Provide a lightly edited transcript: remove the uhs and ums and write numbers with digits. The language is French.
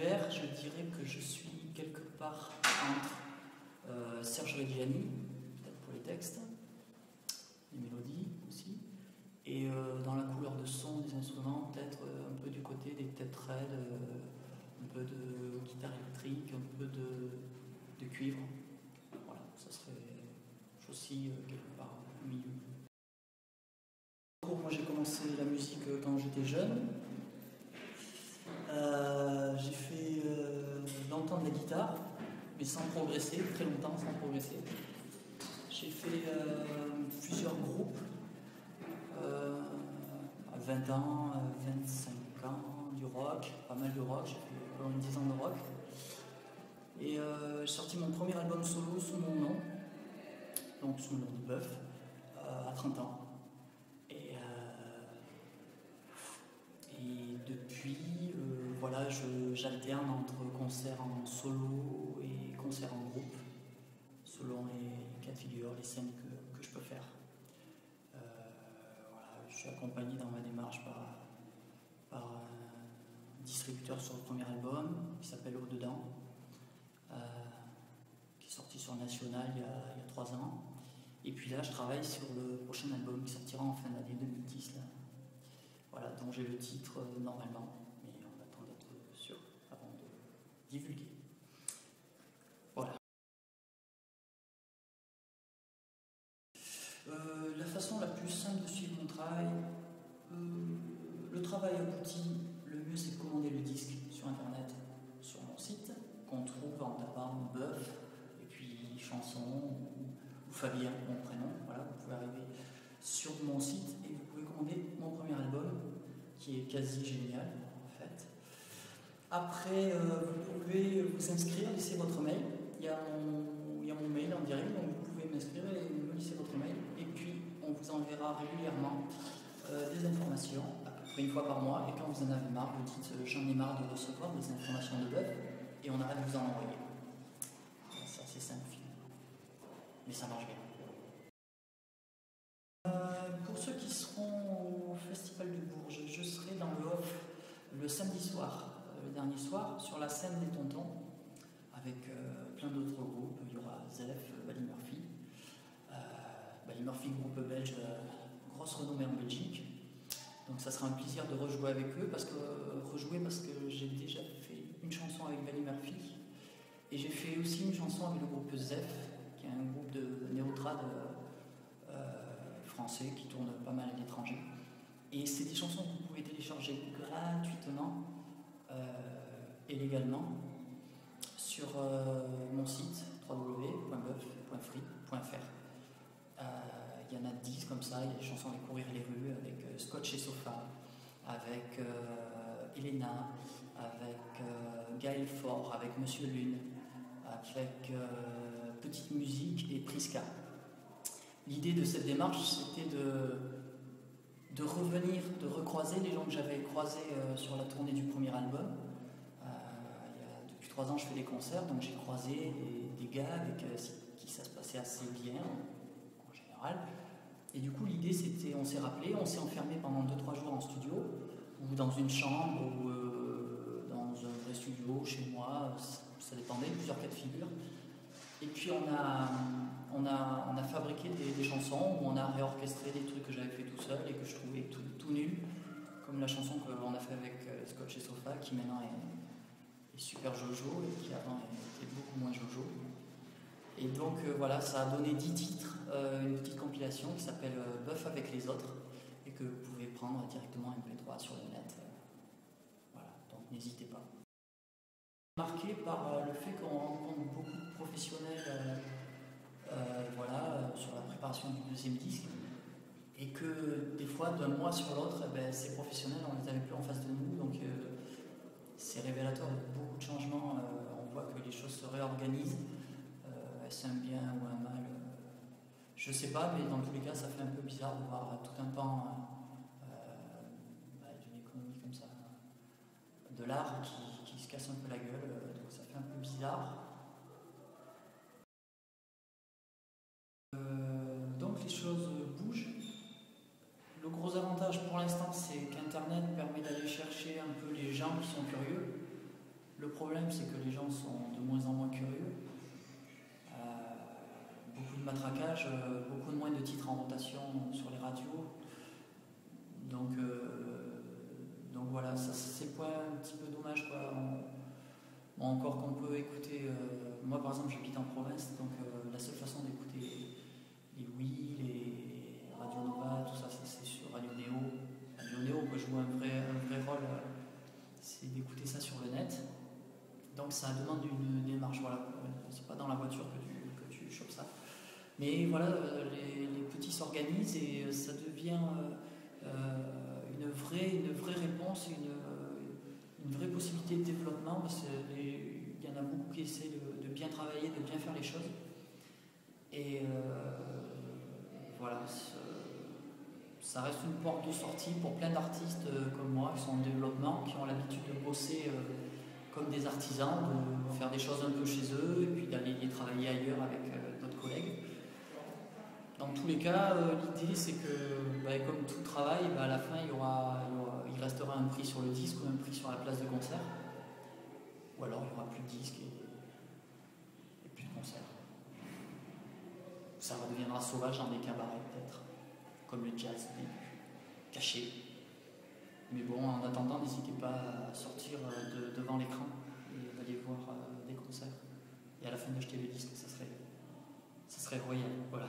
carrière, je dirais que je suis quelque part entre Serge Reggiani, peut-être pour les textes, les mélodies aussi, et dans la couleur de son des instruments, peut-être un peu du côté des têtes raides, un peu de guitare électrique, un peu de cuivre. Voilà, ça serait aussi quelque part au milieu. Moi j'ai commencé la musique quand j'étais jeune. J'ai fait longtemps de la guitare, mais sans progresser, très longtemps sans progresser. J'ai fait plusieurs groupes, à 20 ans, 25 ans, du rock, pas mal de rock, j'ai fait pendant 10 ans de rock. Et j'ai sorti mon premier album solo sous mon nom, donc sous le nom de Bœuf, à 30 ans. Et depuis, voilà, j'alterne entre concerts en solo et concerts en groupe, selon les cas de figure, les scènes que je peux faire. Voilà, je suis accompagné dans ma démarche par un distributeur sur le premier album, qui s'appelle Au-Dedans, qui est sorti sur National il y a 3 ans. Et puis là, je travaille sur le prochain album qui sortira en fin d'année 2010. Là. Voilà, dont j'ai le titre normalement, mais on attend d'être sûr avant de divulguer. Voilà. La façon la plus simple de suivre mon travail, le travail abouti, le mieux c'est de commander le disque sur internet, sur mon site, qu'on trouve en tapant Bœuf, et puis chanson, ou Fabien, mon prénom. Voilà, vous pouvez arriver sur mon site et vous pouvez commander mon premier album, qui est quasi génial en fait. Après, vous pouvez vous inscrire, laisser votre mail. Il y a mon mail en direct, donc vous pouvez m'inscrire et me laisser votre mail. Et puis, on vous enverra régulièrement des informations, à peu près une fois par mois. Et quand vous en avez marre, vous dites j'en ai marre de recevoir des informations de Bœuf, et on arrête de vous en envoyer. C'est assez simple finalement, mais ça marche bien. Pour ceux qui seront au Festival de Bourges, je serai dans le off le samedi soir, le dernier soir, sur la scène des Tontons, avec plein d'autres groupes. Il y aura Zef, Bally Murphy. Bally Murphy, groupe belge, grosse renommée en Belgique. Donc ça sera un plaisir de rejouer avec eux, parce que j'ai déjà fait une chanson avec Bally Murphy, et j'ai fait aussi une chanson avec le groupe Zef, qui est un groupe de néo-trad français qui tourne pas mal à l'étranger. Et c'est des chansons que vous pouvez télécharger gratuitement et légalement sur mon site www.beuf.free.fr. Il y en a 10 comme ça, il y a des chansons avec Courir les rues, avec Scotch et Sofa, avec Elena, avec Gaël Faure, avec Monsieur Lune, avec Petite Musique et Priska. L'idée de cette démarche, c'était de revenir, de recroiser les gens que j'avais croisés sur la tournée du premier album. Depuis 3 ans, je fais des concerts, donc j'ai croisé des gars avec qui ça se passait assez bien, en général. Et du coup, l'idée, c'était, on s'est rappelé, on s'est enfermé pendant 2-3 jours en studio, ou dans une chambre, ou dans un vrai studio, chez moi, ça dépendait, plusieurs cas de figure. Et puis on a fabriqué des chansons où on a réorchestré des trucs que j'avais fait tout seul et que je trouvais tout nul, comme la chanson qu'on a fait avec Scotch et Sofa, qui maintenant est super jojo et qui avant était beaucoup moins jojo. Et donc voilà, ça a donné 10 titres, une petite compilation qui s'appelle Bœuf avec les autres, et que vous pouvez prendre directement MP3 sur le net. Voilà, donc n'hésitez pas. Marqué par le fait qu'on rencontre beaucoup de professionnels voilà, sur la préparation du deuxième disque, et que des fois d'un mois sur l'autre, ces professionnels on les avait plus en face de nous, donc c'est révélateur de beaucoup de changements. On voit que les choses se réorganisent. Est-ce un bien ou un mal, je sais pas, mais dans tous les cas ça fait un peu bizarre de voir tout un pan d'une économie comme ça, de l'art qui se casse un peu la gueule, donc ça fait un peu bizarre. Donc les choses bougent. Le gros avantage pour l'instant, c'est qu'Internet permet d'aller chercher un peu les gens qui sont curieux. Le problème, c'est que les gens sont de moins en moins curieux. Beaucoup de matraquage, beaucoup de moins de titres en rotation sur les radios. Donc voilà, ça c'est point un petit peu dommage, quoi. Encore qu'on peut écouter. Moi par exemple, j'habite en province, donc la seule façon d'écouter les Oui, les Radio Nova, tout ça, c'est sur Radio Néo. Radio Néo peut jouer un vrai rôle, c'est d'écouter ça sur le net. Donc ça demande une démarche, voilà. C'est pas dans la voiture que tu chopes ça. Mais voilà, les petits s'organisent et ça devient une vraie réponse, une vraie possibilité de développement, parce qu'il y en a beaucoup qui essaient de bien travailler, de bien faire les choses. Et voilà, ça reste une porte de sortie pour plein d'artistes comme moi qui sont en développement, qui ont l'habitude de bosser comme des artisans, de faire des choses un peu chez eux et puis d'aller les travailler ailleurs avec d'autres collègues. Dans tous les cas, l'idée c'est que, comme tout travail, à la fin il restera un prix sur le disque ou un prix sur la place de concert. Ou alors il n'y aura plus de disques et plus de concerts. Ça redeviendra sauvage dans des cabarets peut-être, comme le jazz, mais caché. Mais bon, en attendant, n'hésitez pas à sortir devant l'écran et d'aller voir des concerts. Et à la fin d'acheter le disque, ça serait royal. Voilà.